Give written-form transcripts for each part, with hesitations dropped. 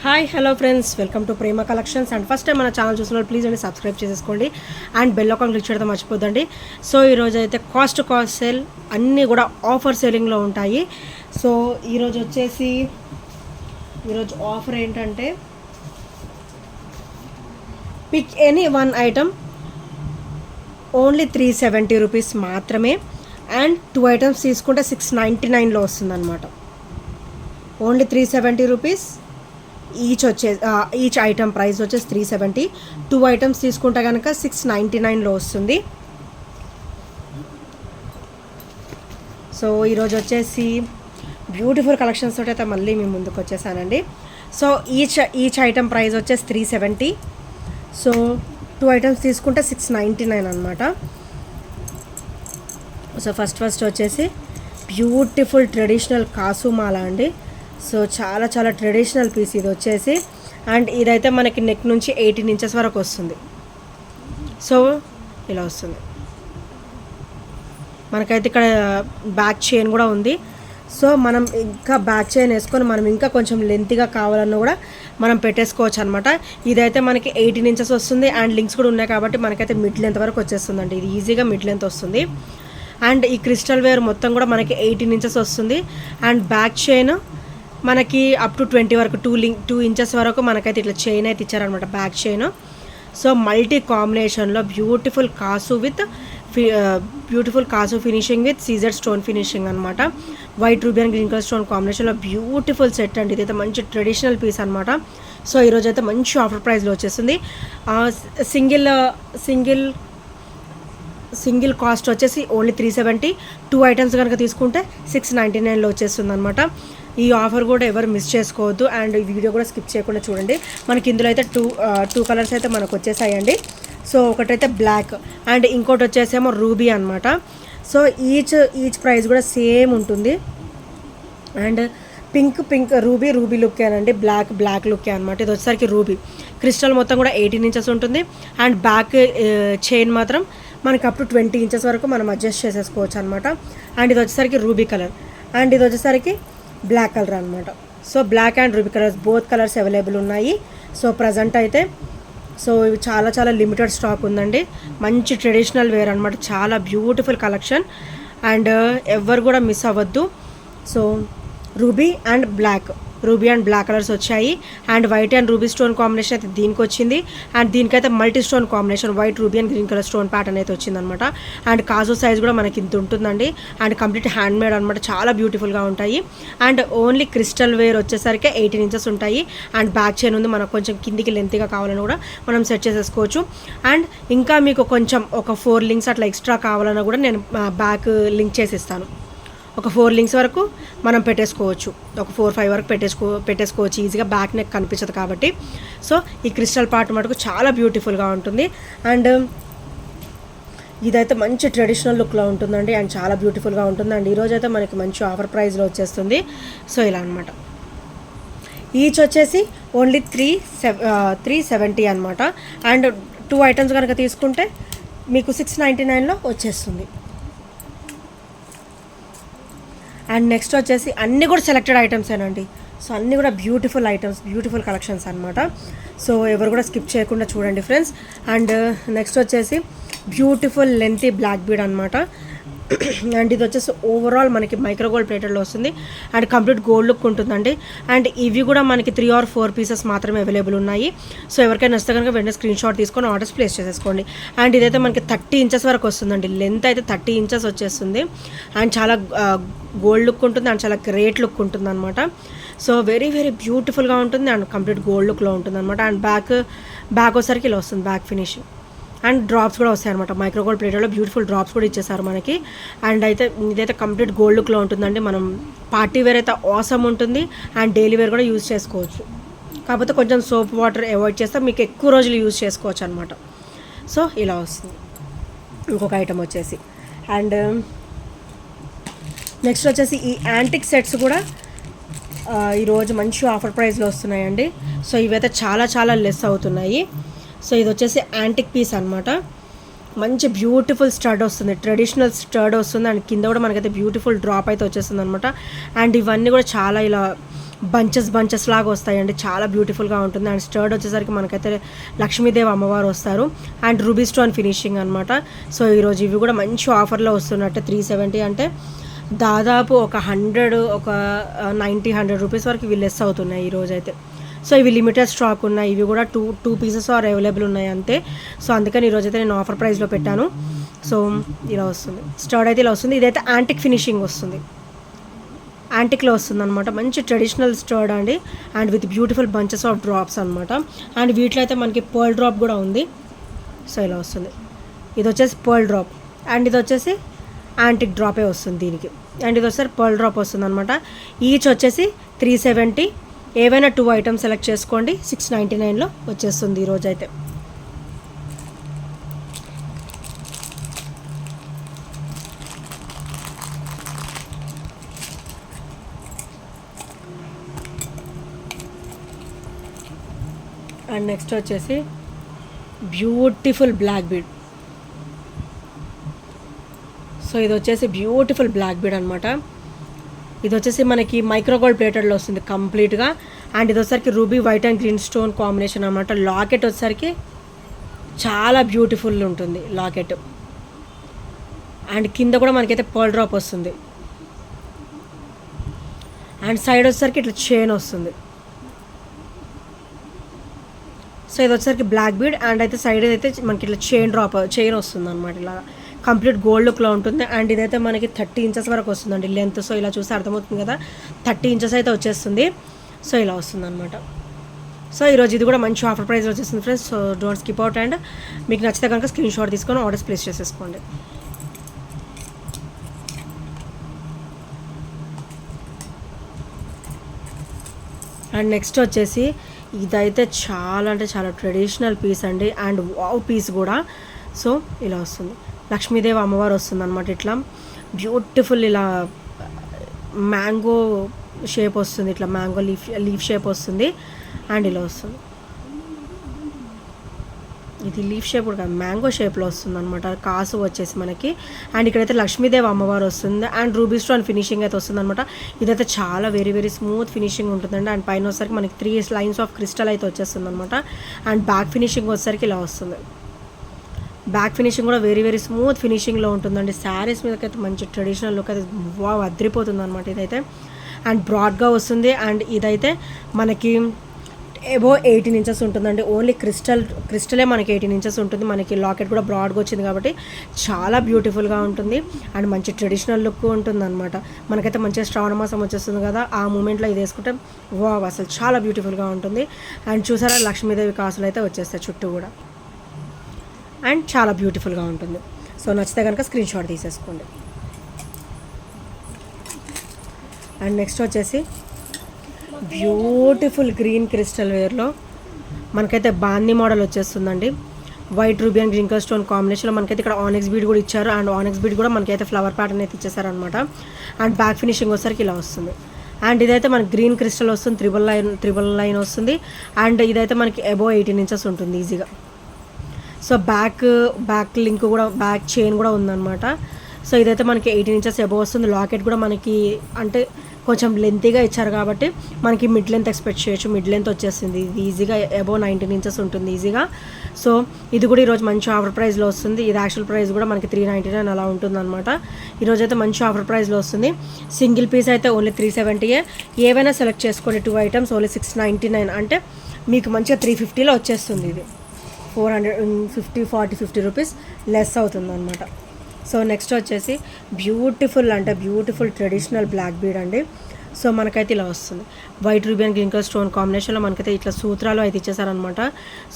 Hi hello friends, welcome to Prema collections. And first time మన channel చూస్తున్నారు please అండి subscribe చేసేసుకోండి and bell icon click చేయడం మర్చిపోద్దండి. So ఈరోజు అయితే కాస్ట్ సేల్ అన్నీ కూడా ఆఫర్ సేలింగ్లో ఉంటాయి. సో ఈరోజు వచ్చేసి ఈరోజు ఆఫర్ ఏంటంటే pick any one item only 370 rupees మాత్రమే. అండ్ 2 ఐటమ్స్ తీసుకుంటే 699లో వస్తుందన్నమాట. Only 370 rupees each item price వచ్చేసి 370. 2 ఐటమ్స్ తీసుకుంటే కనుక 699లో వస్తుంది. సో ఈరోజు వచ్చేసి బ్యూటిఫుల్ కలెక్షన్స్ తోటి అయితే మళ్ళీ మేము ముందుకు వచ్చేసానండి. సో ఈచ్ ఐటమ్ ప్రైస్ వచ్చేసి 370. సో 2 ఐటమ్స్ తీసుకుంటే 699 అనమాట. సో ఫస్ట్ వచ్చేసి బ్యూటిఫుల్ ట్రెడిషనల్ కాసుమాల అండి. సో చాలా చాలా ట్రెడిషనల్ పీస్ ఇది వచ్చేసి. అండ్ ఇదైతే మనకి నెక్ నుంచి 18 ఇంచెస్ వరకు వస్తుంది. సో ఇలా వస్తుంది. మనకైతే ఇక్కడ బ్యాక్ చైన్ కూడా ఉంది. సో మనం ఇంకా బ్యాక్ చైన్ వేసుకొని మనం ఇంకా కొంచెం లెంత్గా కావాలన్నా కూడా మనం పెట్టేసుకోవచ్చు అనమాట. ఇదైతే మనకి 18 ఇంచెస్ వస్తుంది. అండ్ లింక్స్ కూడా ఉన్నాయి కాబట్టి మనకైతే మిడ్ లెంత్ వరకు వచ్చేస్తుందండి. ఇది ఈజీగా మిడ్ లెంత్ వస్తుంది. అండ్ ఈ క్రిస్టల్ వేర్ మొత్తం కూడా మనకి 18 ఇంచెస్ వస్తుంది. అండ్ బ్యాక్ చైన్ మనకి అప్ టు 20 వరకు 2 ఇంచెస్ వరకు మనకైతే ఇట్లా చైన్ అయితే ఇచ్చారనమాట, బ్యాక్ చైన్. సో మల్టీ కాంబినేషన్లో బ్యూటిఫుల్ కాసు finishing with Caesar stone finishing అనమాట. White ruby and green colour stone కాంబినేషన్లో బ్యూటిఫుల్ సెట్ అండి. ఇదైతే మంచి ట్రెడిషనల్ పీస్ అనమాట. సో ఈరోజు అయితే మంచి ఆఫర్ ప్రైస్లో వచ్చేస్తుంది. సింగిల్ కాస్ట్ వచ్చేసి ఓన్లీ 370. 2 ఐటమ్స్ కనుక తీసుకుంటే 699లో వచ్చేస్తుంది అనమాట. ఈ ఆఫర్ కూడా ఎవరు మిస్ చేసుకోవద్దు. అండ్ ఈ వీడియో కూడా స్కిప్ చేయకుండా చూడండి. మనకి ఇందులో అయితే టూ కలర్స్ అయితే మనకు వచ్చేసాయండి. సో ఒకటైతే బ్లాక్ అండ్ ఇంకోటి వచ్చేసేమో రూబీ అనమాట. సో ఈచ్ ప్రైస్ కూడా సేమ్ ఉంటుంది. అండ్ పింక్ రూబీ లుక్కేనండి, బ్లాక్ లుక్కే అనమాట. ఇది వచ్చేసరికి రూబీ క్రిస్టల్ మొత్తం కూడా 18 ఇంచెస్ ఉంటుంది. అండ్ బ్యాక్ చైన్ మాత్రం మనకి అప్ టు 20 ఇంచెస్ వరకు మనం అడ్జస్ట్ చేసేసుకోవచ్చు అనమాట. అండ్ ఇది వచ్చేసరికి రూబీ కలర్ అండ్ ఇది వచ్చేసరికి బ్లాక్ కలర్ అనమాట. So black and ruby colours both colours available ఉన్నాయి. సో ప్రజెంట్ అయితే సో ఇవి చాలా చాలా లిమిటెడ్ స్టాక్ ఉందండి. మంచి ట్రెడిషనల్ వేర్ అనమాట. చాలా బ్యూటిఫుల్ కలెక్షన్ అండ్ ఎవరు కూడా మిస్ అవ్వద్దు. So ruby and black colours వచ్చాయి. And white and ruby stone combination అయితే దీనికి వచ్చింది. అండ్ దీనికైతే multi stone combination white ruby and green colour stone pattern అయితే వచ్చిందనమాట. అండ్ కాజు సైజ్ కూడా మనకి ఇంత ఉంటుందండి. అండ్ కంప్లీట్ హ్యాండ్ మేడ్ అనమాట. చాలా బ్యూటిఫుల్గా ఉంటాయి. అండ్ ఓన్లీ క్రిస్టల్ వేర్ వచ్చేసరికి 18 ఇంచెస్ ఉంటాయి. అండ్ బ్యాక్ చైన్ ఉంది. మనకు కొంచెం కిందికి లెంత్గా కావాలని కూడా మనం సెట్ చేసేసుకోవచ్చు. అండ్ ఇంకా మీకు కొంచెం ఒక 4 లింక్స్ అట్లా ఎక్స్ట్రా కావాలన్నా కూడా నేను బ్యాక్ లింక్ చేసి ఇస్తాను. ఒక 4 లింక్స్ వరకు మనం పెట్టేసుకోవచ్చు. ఒక 4-5 వరకు పెట్టేసుకోవచ్చు ఈజీగా. బ్యాక్ నెక్ కనిపించదు కాబట్టి. సో ఈ క్రిస్టల్ పార్ట్ మటుకు చాలా బ్యూటిఫుల్గా ఉంటుంది. అండ్ ఇదైతే మంచి ట్రెడిషనల్ లుక్లో ఉంటుందండి. అండ్ చాలా బ్యూటిఫుల్గా ఉంటుంది. అండ్ ఈరోజు అయితే మనకి మంచి ఆఫర్ ప్రైస్లో వచ్చేస్తుంది. సో ఇలా అనమాట. ఈచ్ వచ్చేసి ఓన్లీ 370 అనమాట. అండ్ 2 ఐటమ్స్ కనుక తీసుకుంటే మీకు 699లో వచ్చేస్తుంది. అండ్ నెక్స్ట్ వచ్చేసి అన్నీ కూడా సెలెక్టెడ్ ఐటమ్సేనండి. సో అన్నీ కూడా బ్యూటిఫుల్ ఐటమ్స్, బ్యూటిఫుల్ కలెక్షన్స్ అనమాట. సో ఎవరు కూడా స్కిప్ చేయకుండా చూడండి ఫ్రెండ్స్. అండ్ నెక్స్ట్ వచ్చేసి బ్యూటిఫుల్ లెంతీ బ్లాక్ బీడ్ అనమాట. అండ్ ఇది వచ్చేసి ఓవరాల్ మనకి మైక్రో గోల్డ్ ప్లేటెడ్లో వస్తుంది. అండ్ కంప్లీట్ గోల్డ్ లుక్ ఉంటుందండి. అండ్ ఇవి కూడా మనకి 3 or 4 పీసెస్ మాత్రమే అవైలబుల్ ఉన్నాయి. సో ఎవరికైనా నచ్చితే కనుక వెంటనే స్క్రీన్ షాట్ తీసుకొని ఆర్డర్స్ ప్లేస్ చేసేసుకోండి. అండ్ ఇదైతే మనకి 30 ఇంచెస్ వరకు వస్తుందండి. లెంత్ అయితే 30 ఇంచెస్ వచ్చేస్తుంది. అండ్ చాలా గోల్డ్ లుక్ ఉంటుంది. అండ్ చాలా గ్రేట్ లుక్ ఉంటుంది అనమాట. సో వెరీ వెరీ బ్యూటిఫుల్గా ఉంటుంది. అండ్ కంప్లీట్ గోల్డ్ లుక్లో ఉంటుంది అనమాట. అండ్ బ్యాక్ వచ్చేసరికి ఇలా వస్తుంది బ్యాక్ ఫినిషింగ్. అండ్ డ్రాప్స్ కూడా వస్తాయి అనమాట. మైక్రో గోల్డ్ ప్లేటెడ్లో బ్యూటిఫుల్ డ్రాప్స్ కూడా ఇచ్చేసారు మనకి. అండ్ అయితే ఇదైతే కంప్లీట్ గోల్డ్ లుక్లో ఉంటుందండి. మనం పార్టీ వేర్ అయితే ఆసమ్ ఉంటుంది. అండ్ డైలీ వేర్ కూడా యూజ్ చేసుకోవచ్చు. కాకపోతే కొంచెం సోప్ వాటర్ అవాయిడ్ చేస్తే మీకు ఎక్కువ రోజులు యూజ్ చేసుకోవచ్చు అనమాట. సో ఇలా వస్తుంది ఇంకొక ఐటమ్ వచ్చేసి. అండ్ నెక్స్ట్ వచ్చేసి ఈ యాంటిక్ సెట్స్ కూడా ఈరోజు మంచి ఆఫర్ ప్రైస్లో వస్తున్నాయండి. సో ఇవైతే చాలా చాలా లెస్ అవుతున్నాయి. సో ఇది వచ్చేసి యాంటిక్ పీస్ అనమాట. మంచి బ్యూటిఫుల్ స్టడ్ వస్తుంది, ట్రెడిషనల్ స్టడ్ వస్తుంది. అండ్ కింద కూడా మనకైతే బ్యూటిఫుల్ డ్రాప్ అయితే వచ్చేస్తుంది అనమాట. అండ్ ఇవన్నీ కూడా చాలా ఇలా బంచెస్ లాగా వస్తాయండి, చాలా బ్యూటిఫుల్గా ఉంటుంది. అండ్ స్టర్డ్ వచ్చేసరికి మనకైతే లక్ష్మీదేవి అమ్మవారు వస్తారు అండ్ రూబీ స్టోన్ ఫినిషింగ్ అనమాట. సో ఈరోజు ఇవి కూడా మంచి ఆఫర్లో వస్తున్నట్టు 370 అంటే దాదాపు ఒక 100 రూపీస్ వరకు ఇవి లెస్ అవుతున్నాయి ఈరోజు అయితే. సో ఇవి లిమిటెడ్ స్టాక్ ఉన్నాయి, ఇవి కూడా టూ పీసెస్ ఆర్ అవైలబుల్ ఉన్నాయి అంతే. సో అందుకని ఈరోజు అయితే నేను ఆఫర్ ప్రైస్లో పెట్టాను. సో ఇలా వస్తుంది, స్టర్డ్ అయితే ఇలా వస్తుంది. ఇదైతే యాంటిక్ ఫినిషింగ్ వస్తుంది, యాంటిక్లో వస్తుంది అనమాట. మంచి ట్రెడిషనల్ స్టర్డ్ అండి and with beautiful bunches of drops అనమాట. అండ్ వీటిలో అయితే మనకి పర్ల్ డ్రాప్ కూడా ఉంది. సో ఇలా వస్తుంది, ఇది వచ్చేసి పర్ల్ డ్రాప్ అండ్ ఇది వచ్చేసి యాంటిక్ డ్రాపే వస్తుంది దీనికి. అండ్ ఇది వచ్చేసి పర్ల్ డ్రాప్ వస్తుంది అనమాట. ఈచ్ వచ్చేసి 370. ఏవైనా 2 ఐటమ్స్ సెలెక్ట్ చేసుకోండి, 699లో వచ్చేస్తుంది ఈరోజు అయితే. అండ్ నెక్స్ట్ వచ్చేసి బ్యూటిఫుల్ బ్లాక్ బీడ్. సో ఇది వచ్చేసి బ్యూటిఫుల్ బ్లాక్ బీడ్ అనమాట. ఇది వచ్చేసి మనకి మైక్రోగోల్డ్ ప్లేటెడ్లో వస్తుంది కంప్లీట్గా. అండ్ ఇది వచ్చేసరికి ruby white and green stone combination అనమాట. లాకెట్ వచ్చేసరికి చాలా బ్యూటిఫుల్ ఉంటుంది లాకెట్. అండ్ కింద కూడా మనకైతే పర్ల్ డ్రాప్ వస్తుంది. అండ్ సైడ్ వచ్చేసరికి ఇట్లా చైన్ వస్తుంది. సో ఇది వచ్చేసరికి బ్లాక్ బీడ్ అండ్ అయితే సైడ్ అయితే మనకి ఇట్లా చైన్ వస్తుంది అనమాట. ఇలా కంప్లీట్ గోల్డ్ లుక్లో ఉంటుంది. అండ్ ఇదైతే మనకి 30 ఇంచెస్ వరకు వస్తుందండి లెంత్. సో ఇలా చూస్తే అర్థమవుతుంది కదా, 30 ఇంచెస్ అయితే వచ్చేస్తుంది. సో ఇలా వస్తుంది అనమాట. సో ఈరోజు ఇది కూడా మంచి ఆఫర్ ప్రైస్ వచ్చేస్తుంది friends. So don't skip out. And మీకు నచ్చితే కనుక స్క్రీన్ షాట్ తీసుకొని ఆర్డర్స్ ప్లేస్ చేసేసుకోండి. అండ్ నెక్స్ట్ వచ్చేసి ఇదైతే చాలా అంటే చాలా ట్రెడిషనల్ పీస్ అండి అండ్ వావ్ పీస్ కూడా. సో ఇలా వస్తుంది, లక్ష్మీదేవి అమ్మవారు వస్తుంది అనమాట. ఇట్లా బ్యూటిఫుల్ ఇలా మ్యాంగో షేప్ వస్తుంది, ఇట్లా మ్యాంగో లీఫ్ షేప్ వస్తుంది. అండ్ ఇలా వస్తుంది, ఇది లీఫ్ షేప్ కూడా మ్యాంగో షేప్లో వస్తుంది అనమాట. కాసు వచ్చేసి మనకి. అండ్ ఇక్కడైతే లక్ష్మీదేవి అమ్మవారు వస్తుంది అండ్ రూబీ స్టోన్ ఫినిషింగ్ అయితే వస్తుంది అనమాట. ఇదైతే చాలా వెరీ స్మూత్ ఫినిషింగ్ ఉంటుందండి. అండ్ పైన వచ్చేసరికి మనకి 3 లైన్స్ ఆఫ్ క్రిస్టల్ అయితే వచ్చేస్తుంది అనమాట. అండ్ బ్యాక్ ఫినిషింగ్ వచ్చేసరికి ఇలా వస్తుంది. బ్యాక్ ఫినిషింగ్ కూడా వెరీ స్మూత్ ఫినిషింగ్లో ఉంటుందండి. శారీస్ మీదకైతే మంచి ట్రెడిషనల్ లుక్ అయితే అద్రిపోతుంది అనమాట ఇదైతే. అండ్ బ్రాడ్గా వస్తుంది. అండ్ ఇదైతే మనకి ఏవో 18 ఇంచెస్ ఉంటుందండి. ఓన్లీ క్రిస్టలే మనకి 18 ఇంచెస్ ఉంటుంది. మనకి లాకెట్ కూడా బ్రాడ్గా వచ్చింది కాబట్టి చాలా బ్యూటిఫుల్గా ఉంటుంది అండ్ మంచి ట్రెడిషనల్ లుక్ ఉంటుంది అనమాట. మనకైతే మంచిగా శ్రావణ మాసం వచ్చేస్తుంది కదా, ఆ మూమెంట్లో ఇది వేసుకుంటే వావ్ అసలు చాలా బ్యూటిఫుల్గా ఉంటుంది. అండ్ చూసారా లక్ష్మీదేవి కాసులు అయితే వచ్చేస్తాయి చుట్టూ కూడా. అండ్ చాలా బ్యూటిఫుల్గా ఉంటుంది. సో నచ్చితే కనుక స్క్రీన్ షాట్ తీసేసుకోండి. అండ్ నెక్స్ట్ వచ్చేసి బ్యూటిఫుల్ గ్రీన్ క్రిస్టల్ వేర్లో మనకైతే బాందీ మోడల్ వచ్చేస్తుందండి. White ruby and green colour stone కాంబినేషన్లో మనకైతే ఇక్కడ ఆనెక్స్ బీడ్ కూడా ఇచ్చారు. అండ్ ఆనెక్స్ బీడ్ కూడా మనకైతే ఫ్లవర్ ప్యాటర్న్ అయితే ఇచ్చేసారనమాట. అండ్ బ్యాక్ ఫినిషింగ్ వచ్చేసరికి ఇలా వస్తుంది. అండ్ ఇదైతే మనకి గ్రీన్ క్రిస్టల్ వస్తుంది, త్రిబుల్ లైన్ వస్తుంది. అండ్ ఇదైతే మనకి అబోవ్ 18 ఇంచెస్ ఉంటుంది ఈజీగా. సో బ్యాక్ లింక్ కూడా బ్యాక్ చైన్ కూడా ఉందన్నమాట. సో ఇదైతే మనకి 18 ఇంచెస్ అబోవ్ వస్తుంది. లాకెట్ కూడా మనకి అంటే కొంచెం లెంతీగా ఇచ్చారు కాబట్టి మనకి మిడ్ లెంత్ ఎక్స్పెక్ట్ చేయొచ్చు. మిడ్ లెంత్ వచ్చేసింది, ఇది ఈజీగా అబోవ్ 19 ఇంచెస్ ఉంటుంది ఈజీగా. సో ఇది కూడా ఈరోజు మంచి ఆఫర్ ప్రైస్లో వస్తుంది. ఇది యాక్చువల్ ప్రైస్ కూడా మనకి 399 అలా ఉంటుంది అనమాట. ఈరోజు అయితే మంచి ఆఫర్ ప్రైస్లో వస్తుంది. సింగిల్ పీస్ అయితే ఓన్లీ 370. ఏవైనా సెలెక్ట్ చేసుకోండి 2 ఐటమ్స్ ఓన్లీ 699 అంటే మీకు మంచిగా 350లో వచ్చేస్తుంది. ఇది 450 రూపీస్ లెస్ అవుతుంది అనమాట. సో నెక్స్ట్ వచ్చేసి బ్యూటిఫుల్ ట్రెడిషనల్ బ్లాక్ బీడ్ అండి. సో మనకైతే ఇలా వస్తుంది, white ruby and green colour stone కాంబినేషన్లో మనకైతే ఇట్లా సూత్రాలు అయితే ఇచ్చేసారనమాట.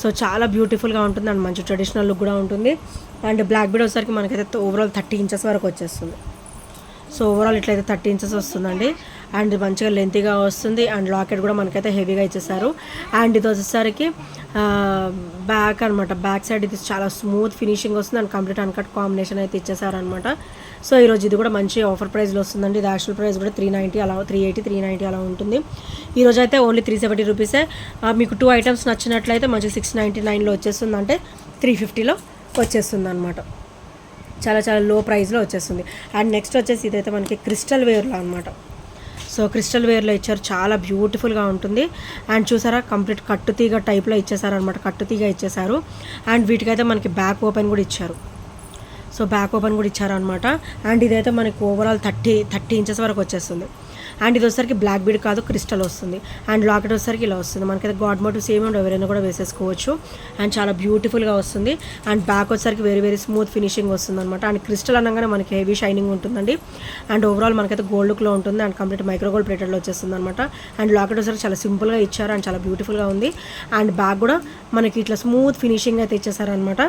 సో చాలా బ్యూటిఫుల్గా ఉంటుంది అండ్ మంచి ట్రెడిషనల్ లుక్ కూడా ఉంటుంది. అండ్ బ్లాక్ బీడ్ వచ్చేసరికి మనకైతే ఓవరాల్ 30 ఇంచెస్ వరకు వచ్చేస్తుంది. సో ఓవరాల్ ఇట్లయితే 30 ఇంచెస్ వస్తుందండి. అండ్ మంచిగా లెంతీగా వస్తుంది. అండ్ లాకెట్ కూడా మనకైతే హెవీగా ఇచ్చేసారు. అండ్ ఇది వచ్చేసరికి బ్యాక్ అనమాట, బ్యాక్ సైడ్ ఇది చాలా స్మూత్ ఫినిషింగ్ వస్తుంది అండ్ కంప్లీట్ అన్కట్ కాంబినేషన్ అయితే ఇచ్చేసారనమాట. సో ఈరోజు ఇది కూడా మంచి ఆఫర్ ప్రైస్లో వస్తుందండి. ఇది యాక్చువల్ ప్రైస్ కూడా 390 అలా 380 390 అలా ఉంటుంది. ఈరోజు అయితే ఓన్లీ 370 రూపీసే. మీకు 2 ఐటమ్స్ నచ్చినట్లయితే మంచి 699లో వచ్చేస్తుంది, అంటే 350లో వచ్చేస్తుంది అనమాట. చాలా లో ప్రైస్లో వచ్చేస్తుంది. అండ్ నెక్స్ట్ వచ్చేసి ఇదైతే మనకి క్రిస్టల్ వేర్లో అనమాట. సో సో క్రిస్టల్ వేర్లో ఇచ్చారు, చాలా బ్యూటిఫుల్గా ఉంటుంది. అండ్ చూసారా కంప్లీట్ కట్టుతీగ టైప్లో ఇచ్చేసారు అనమాట, కట్టుతీగ ఇచ్చేసారు. అండ్ వీటికైతే మనకి బ్యాక్ ఓపెన్ కూడా ఇచ్చారు. సో బ్యాక్ ఓపెన్ కూడా ఇచ్చారనమాట. అండ్ ఇదైతే మనకి ఓవరాల్ 30 ఇంచెస్ వరకు వచ్చేస్తుంది. అండ్ ఇది వచ్చేసరికి బ్లాక్ బీడ్ కాదు, క్రిస్టల్ వస్తుంది. అండ్ లాకెట్ వచ్చేసరికి ఇలా వస్తుంది. మనకైతే గాడ్ మోటివ్స్ ఏమి ఉండవు, ఎవరైనా కూడా వేసేసుకోవచ్చు. అండ్ చాలా బ్యూటిఫుల్గా వస్తుంది. అండ్ బ్యాక్ వచ్చేసరికి వెరీ స్మూత్ ఫినిషింగ్ వస్తుంది అనమాట. అండ్ క్రిస్టల్ అనగానే మనకి హెవీ షైనింగ్ ఉంటుందండి. అండ్ ఓవరాల్ మనకైతే గోల్డ్ లుక్లో ఉంటుంది. అండ్ కంప్లీట్ మైక్రో గోల్డ్ ప్లేటెడ్లో వచ్చేస్తుంది అనమాట. అండ్ లాకెట్ వచ్చేసరికి చాలా సింపుల్గా ఇచ్చారు అండ్ చాలా బ్యూటిఫుల్గా ఉంది. అండ్ బ్యాక్ కూడా మనకి ఇట్లా స్మూత్ ఫినిషింగ్ అయితే ఇచ్చేసారనమాట.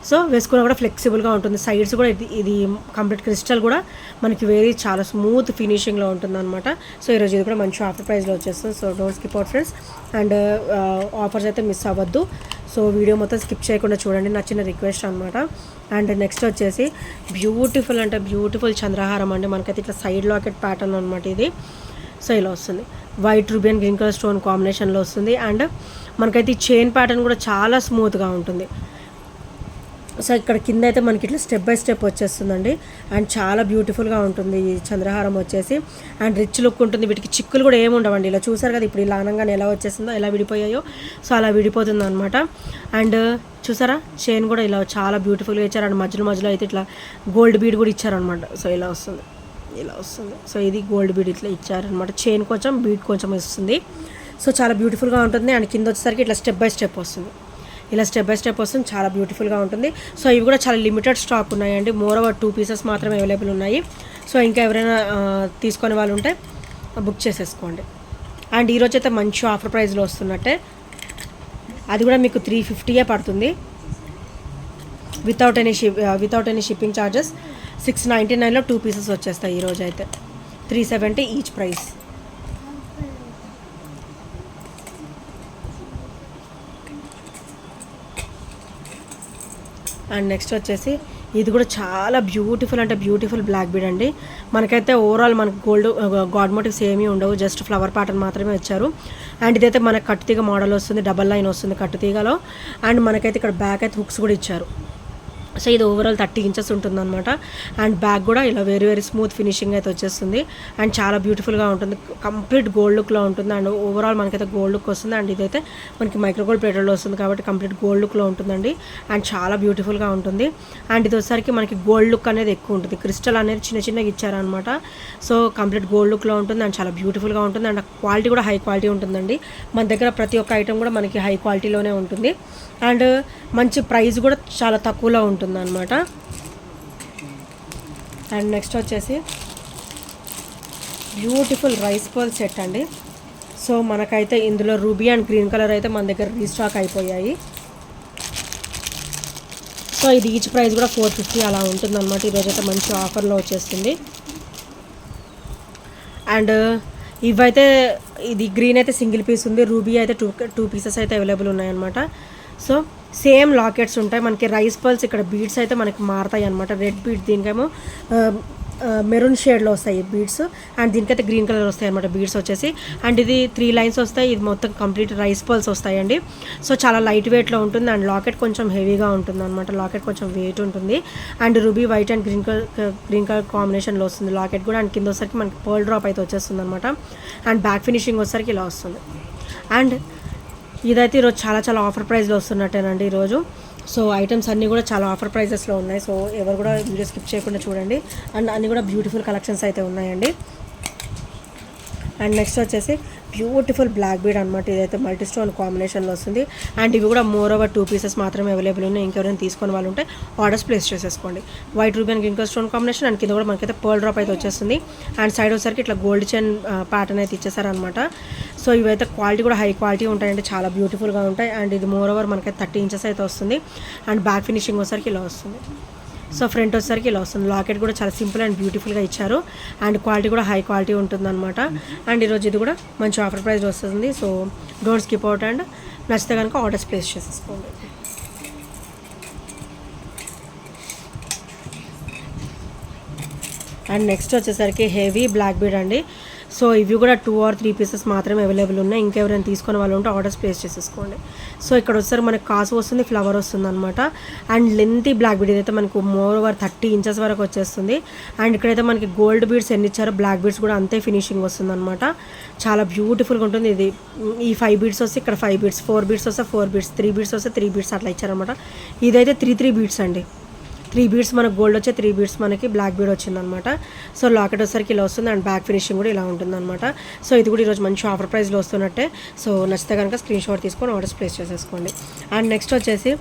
సో వేసుకున్నా కూడా ఫ్లెక్సిబుల్గా ఉంటుంది. సైడ్స్ కూడా ఇది కంప్లీట్ క్రిస్టల్ కూడా మనకి చాలా స్మూత్ ఫినిషింగ్లో ఉంటుంది అనమాట. సో ఈరోజు ఇది కూడా మంచి ఆఫర్ ప్రైస్లో వచ్చేస్తుంది. So don't skip out friends. And offers అయితే మిస్ అవ్వద్దు. సో వీడియో మొత్తం స్కిప్ చేయకుండా చూడండి, నా చిన్న రిక్వెస్ట్ అనమాట. అండ్ నెక్స్ట్ వచ్చేసి బ్యూటిఫుల్ అంటే బ్యూటిఫుల్ చంద్రహారం అండి. మనకైతే ఇట్లా సైడ్ లాకెట్ ప్యాటర్న్ అనమాట ఇది. సో ఇలా వస్తుంది, white ruby and green colour stone కాంబినేషన్లో వస్తుంది. అండ్ మనకైతే ఈ చైన్ ప్యాటర్న్ కూడా చాలా స్మూత్గా ఉంటుంది. సో ఇక్కడ కింద అయితే మనకి ఇట్లా స్టెప్ బై స్టెప్ వచ్చేస్తుందండి. అండ్ చాలా బ్యూటిఫుల్గా ఉంటుంది ఈ చంద్రహారం వచ్చేసి. అండ్ రిచ్ లుక్ ఉంటుంది. వీటికి చిక్కులు కూడా ఏమి ఉండవండి. ఇలా చూసారు కదా ఇప్పుడు ఇలా అనగానే ఎలా వచ్చేసిందో, ఎలా విడిపోయాయో, సో అలా విడిపోతుంది అనమాట. అండ్ చూసారా చైన్ కూడా ఇలా చాలా బ్యూటిఫుల్గా ఇచ్చారు. అండ్ మధ్యలో అయితే ఇట్లా గోల్డ్ బీడ్ కూడా ఇచ్చారనమాట. సో ఇలా వస్తుంది. సో ఇది గోల్డ్ బీడ్ ఇట్లా ఇచ్చారనమాట. చైన్ కొంచెం బీడ్ కొంచెం ఇస్తుంది. సో చాలా బ్యూటిఫుల్గా ఉంటుంది. అండ్ కింద వచ్చేసరికి ఇట్లా స్టెప్ బై స్టెప్ వస్తుంది. ఇలా స్టెప్ బై స్టెప్ వస్తుంది, చాలా బ్యూటిఫుల్గా ఉంటుంది. సో ఇవి కూడా చాలా లిమిటెడ్ స్టాక్ ఉన్నాయండి. మోర్ ఓవర్ 2 పీసెస్ మాత్రమే అవైలబుల్ ఉన్నాయి. సో ఇంకా ఎవరైనా తీసుకునే వాళ్ళు ఉంటే బుక్ చేసేసుకోండి. అండ్ ఈరోజు అయితే మంచి ఆఫర్ ప్రైస్లో వస్తున్నట్టే, అది కూడా మీకు 350 పడుతుంది వితౌట్ ఎనీ షిప్పింగ్ ఛార్జెస్. 699లో 2 పీసెస్ వచ్చేస్తాయి. ఈరోజు అయితే 370 ఈచ్ ప్రైస్. అండ్ నెక్స్ట్ వచ్చేసి ఇది కూడా చాలా బ్యూటిఫుల్ అంటే బ్యూటిఫుల్ బ్లాక్ బీడ్ అండి. మనకైతే ఓవరాల్ మనకు గాడ్ మోటివ్స్ ఏమీ ఉండవు, జస్ట్ ఫ్లవర్ ప్యాటర్న్ మాత్రమే వచ్చారు. అండ్ ఇదైతే మనకు కట్టుతీగ మోడల్ వస్తుంది, డబల్ లైన్ వస్తుంది కట్టుతీగలో. అండ్ మనకైతే ఇక్కడ బ్యాక్ అయితే హుక్స్ కూడా ఇచ్చారు. సో ఇది ఓవరాల్ 30 ఇంచెస్ ఉంటుందన్నమాట. అండ్ బ్యాక్ కూడా ఇలా వెరీ స్మూత్ ఫినిషింగ్ అయితే వచ్చేస్తుంది. అండ్ చాలా బ్యూటిఫుల్గా ఉంటుంది, కంప్లీట్ గోల్డ్ లుక్లో ఉంటుంది. అండ్ ఓవరాల్ మనకైతే గోల్డ్ లుక్ వస్తుంది. అండ్ ఇదైతే మనకి మైక్రో గోల్డ్ ప్లేటెడ్లో వస్తుంది కాబట్టి కంప్లీట్ గోల్డ్ లుక్లో ఉంటుందండి. అండ్ చాలా బ్యూటిఫుల్గా ఉంటుంది. అండ్ ఇది వచ్చేసరికి మనకి గోల్డ్ లుక్ అనేది ఎక్కువ ఉంటుంది, క్రిస్టల్ అనేది చిన్నగా ఇచ్చారనమాట. సో కంప్లీట్ గోల్డ్ లుక్లో ఉంటుంది. అండ్ చాలా బ్యూటిఫుల్గా ఉంటుంది. అండ్ క్వాలిటీ కూడా హై క్వాలిటీ ఉంటుందండి. మన దగ్గర ప్రతి ఒక్క ఐటమ్ కూడా మనకి హై క్వాలిటీలోనే ఉంటుంది. అండ్ మంచి ప్రైస్ కూడా చాలా తక్కువలో ఉంటుంది అనమాట. అండ్ నెక్స్ట్ వచ్చేసి బ్యూటిఫుల్ రైస్ పర్ల్ సెట్ అండి. సో మనకైతే ఇందులో రూబీ అండ్ గ్రీన్ కలర్ అయితే మన దగ్గర రీస్టాక్ అయిపోయాయి. సో ఇది ఈచ్ ప్రైస్ కూడా 450 అలా ఉంటుందన్నమాట. ఈరోజైతే మంచి ఆఫర్లో వచ్చేస్తుంది. అండ్ ఇవైతే ఇది గ్రీన్ అయితే సింగిల్ పీస్ ఉంది, రూబీ అయితే టూ పీసెస్ అయితే అవైలబుల్ ఉన్నాయన్నమాట. సో సేమ్ లాకెట్స్ ఉంటాయి మనకి. రైస్ పర్ల్స్ ఇక్కడ బీడ్స్ అయితే మనకి మారుతాయి అనమాట. రెడ్ బీడ్, దీనికేమో మెరూన్ షేడ్లో వస్తాయి బీడ్స్. అండ్ దీనికైతే గ్రీన్ కలర్ వస్తాయి అనమాట బీడ్స్ వచ్చేసి. అండ్ ఇది 3 లైన్స్ వస్తాయి. ఇది మొత్తం కంప్లీట్ రైస్ పర్ల్స్ వస్తాయండి. సో చాలా లైట్ వెయిట్లో ఉంటుంది. అండ్ లాకెట్ కొంచెం హెవీగా ఉంటుంది అనమాట. లాకెట్ కొంచెం వెయిట్ ఉంటుంది. And ruby white and green colour కాంబినేషన్లో వస్తుంది లాకెట్ కూడా. అండ్ కింద వచ్చేసరికి మనకి పర్ల్ డ్రాప్ అయితే వచ్చేస్తుంది అనమాట. అండ్ బ్యాక్ ఫినిషింగ్ వచ్చేసరికి ఇలా వస్తుంది. అండ్ ఇదైతే ఈరోజు చాలా ఆఫర్ ప్రైస్లో వస్తున్నట్టేనండి ఈరోజు. సో ఐటమ్స్ అన్నీ కూడా చాలా ఆఫర్ ప్రైజెస్లో ఉన్నాయి. సో ఎవరు కూడా వీడియో స్కిప్ చేయకుండా చూడండి. అండ్ అన్నీ కూడా బ్యూటిఫుల్ కలెక్షన్స్ అయితే ఉన్నాయండి. అండ్ నెక్స్ట్ వచ్చేసి బ్యూటిఫుల్ బ్లాక్ బీడ్ అనమాట. ఇదైతే మల్టీ స్టోన్ కాంబినేషన్లో వస్తుంది. అండ్ ఇవి కూడా మోర్ ఓవర్ 2 పీసెస్ మాత్రమే అవైలబుల్ ఉన్నాయి. ఇంకెవరైనా తీసుకునే వాళ్ళు ఉంటే ఆర్డర్స్ ప్లేస్ చేసేసుకోండి. White ruby and green colour stone combination. And కింద కూడా మనకైతే పర్ల్ డ్రాప్ అయితే వచ్చేస్తుంది. అండ్ సైడ్ వచ్చేసరికి ఇట్లా గోల్డ్ చైన్ ప్యాటర్న్ అయితే ఇచ్చేసారనమాట. సో ఇవైతే క్వాలిటీ కూడా హై క్వాలిటీ ఉంటాయండి, చాలా బ్యూటిఫుల్గా ఉంటాయి. అండ్ ఇది మోర్ ఓవర్ మనకైతే 30 ఇంచెస్ అయితే వస్తుంది. అండ్ బ్యాక్ ఫినిషింగ్ వచ్చేసరికి ఇలా వస్తుంది. సో ఫ్రంట్ వచ్చేసరికి ఇలా వస్తుంది. లాకెట్ కూడా చాలా సింపుల్ అండ్ బ్యూటిఫుల్గా ఇచ్చారు. అండ్ క్వాలిటీ కూడా హై క్వాలిటీ ఉంటుందన్నమాట. అండ్ ఈరోజు ఇది కూడా మంచి ఆఫర్ ప్రైస్ వస్తుంది. So don't skip out. And నచ్చితే కనుక ఆర్డర్స్ ప్లేస్ చేసేసుకోండి. అండ్ నెక్స్ట్ వచ్చేసరికి హెవీ బ్లాక్ బీడ్ అండి. సో ఇవి కూడా 2 or 3 పీసెస్ మాత్రమే అవైలబుల్ ఉన్నాయి. ఇంకెవరైనా తీసుకునే వాళ్ళు ఉంటే ఆర్డర్స్ ప్లేస్ చేసేసుకోండి. సో ఇక్కడ వచ్చేసరికి మనకి కాసు వస్తుంది, ఫ్లవర్ వస్తుంది అనమాట. అండ్ లెంతీ బ్లాక్ బీడ్ ఇదైతే మనకు మోర్ ఓవర్ 30 ఇంచెస్ వరకు వచ్చేస్తుంది. అండ్ ఇక్కడైతే మనకి గోల్డ్ బీడ్స్ ఎన్ని ఇచ్చారో బ్లాక్ బీడ్స్ కూడా అంతే ఫినిషింగ్ వస్తుంది అనమాట. చాలా బ్యూటిఫుల్గా ఉంటుంది ఇది. ఈ 5 బీడ్స్ వస్తే ఇక్కడ 5 బీడ్స్, 4 బీడ్స్ వస్తే 4 బీడ్స్, 3 బీడ్స్ వస్తే 3 బీడ్స్ అట్లా ఇచ్చారనమాట. ఇదైతే 3 బీడ్స్ అండి. 3 బీడ్స్ మనకు గోల్డ్ వచ్చే, 3 బీడ్స్ మనకి బ్లాక్ బీడ్ వచ్చిందనమాట. సో లాకెట్ వచ్చేసరికి ఇలా వస్తుంది అండ్ బ్యాక్ ఫినిషింగ్ కూడా ఇలా ఉంటుందన్నమాట. సో ఇది కూడా ఈరోజు మంచి ఆఫర్ ప్రైస్లో వస్తున్నట్టే. సో నచ్చితే కనుక స్క్రీన్ షాట్ తీసుకొని ఆర్డర్స్ ప్లేస్ చేసేసుకోండి. అండ్ నెక్స్ట్ వచ్చేసి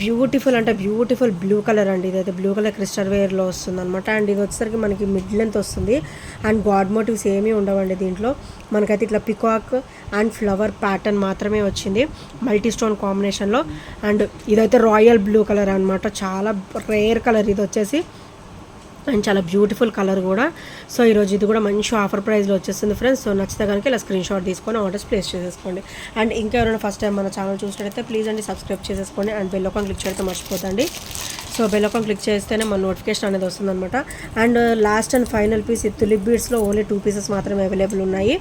బ్యూటిఫుల్ అంటే బ్యూటిఫుల్ బ్లూ కలర్ అండి. ఇదైతే బ్లూ కలర్ క్రిస్టల్ వేర్లో వస్తుంది అనమాట. అండ్ ఇది వచ్చేసరికి మనకి మిడ్ లెంత్ వస్తుంది అండ్ గాడ్ మోటివ్స్ ఏమీ ఉండవండి దీంట్లో. మనకైతే ఇట్లా పికాక్ అండ్ ఫ్లవర్ ప్యాటర్న్ మాత్రమే వచ్చింది మల్టీ స్టోన్ కాంబినేషన్లో. అండ్ ఇదైతే రాయల్ బ్లూ కలర్ అనమాట. చాలా రేర్ కలర్ ఇది వచ్చేసి అండ్ చాలా బ్యూటిఫుల్ కలర్ కూడా. సో ఈరోజు ఇది కూడా మంచి ఆఫర్ ప్రైస్లో వచ్చేస్తుంది ఫ్రెండ్స్. సో నచ్చితే కనుక ఇలా స్క్రీన్ షాట్ తీసుకొని ఆర్డర్స్ ప్లేస్ చేసేసుకోండి. అండ్ ఇంకా ఎవరైనా ఫస్ట్ టైం మన ఛానల్ చూసినట్టయితే ప్లీజ్ అండి సబ్స్క్రైబ్ చేసేసుకోండి అండ్ బెల్ ఐకాన్ క్లిక్ చేయడం మర్చిపోతండి. సో బెల్ ఐకాన్ క్లిక్ చేస్తేనే మన నోటిఫికేషన్ అనేది వస్తుందన్నమాట. And last and final piece ఈ తులిప్ బీడ్స్లో ఓన్లీ 2 పీసెస్ మాత్రమే అవైలబుల్ ఉన్నాయి.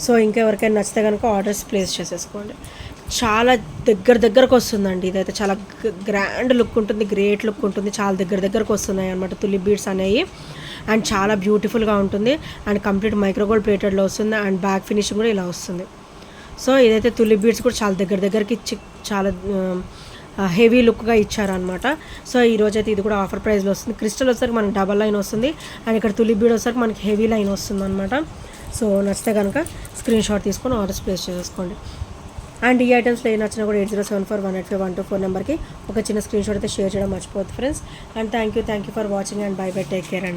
సో ఇంకా ఎవరికైనా నచ్చితే కనుక ఆర్డర్స్ ప్లేస్ చేసేసుకోండి. చాలా దగ్గరకు వస్తుందండి. ఇదైతే చాలా గ్రాండ్ లుక్ ఉంటుంది, గ్రేట్ లుక్ ఉంటుంది. చాలా దగ్గరకు వస్తున్నాయి అనమాట తులిప్ బీడ్స్ అనేవి. అండ్ చాలా బ్యూటిఫుల్గా ఉంటుంది అండ్ కంప్లీట్ మైక్రోగోల్డ్ ప్లేటెడ్లో వస్తుంది అండ్ బ్యాక్ ఫినిషింగ్ కూడా ఇలా వస్తుంది. సో ఇదైతే తులిప్ బీడ్స్ కూడా చాలా దగ్గరికి ఇచ్చి చాలా హెవీ లుక్గా ఇచ్చారనమాట. సో ఈరోజైతే ఇది కూడా ఆఫర్ ప్రైస్లో వస్తుంది. క్రిస్టల్ వచ్చేసరికి మనకి డబల్ లైన్ వస్తుంది అండ్ ఇక్కడ తులిప్ బీడ్ వచ్చేసరికి మనకి హెవీ లైన్ వస్తుంది అనమాట. సో నచ్చితే కనుక స్క్రీన్ షాట్ తీసుకొని ఆర్డర్స్ ప్లేస్ చేసేసుకోండి. అండ్ ఈ ఐటమ్స్లో ఏ నచ్చినా కూడా 8074185124 నెంబర్కి ఒక చిన్న స్క్రీన్ షాట్ అయితే షేర్ చేయడం మర్చిపోద్దు friends. And thank you for watching and bye take care అండి.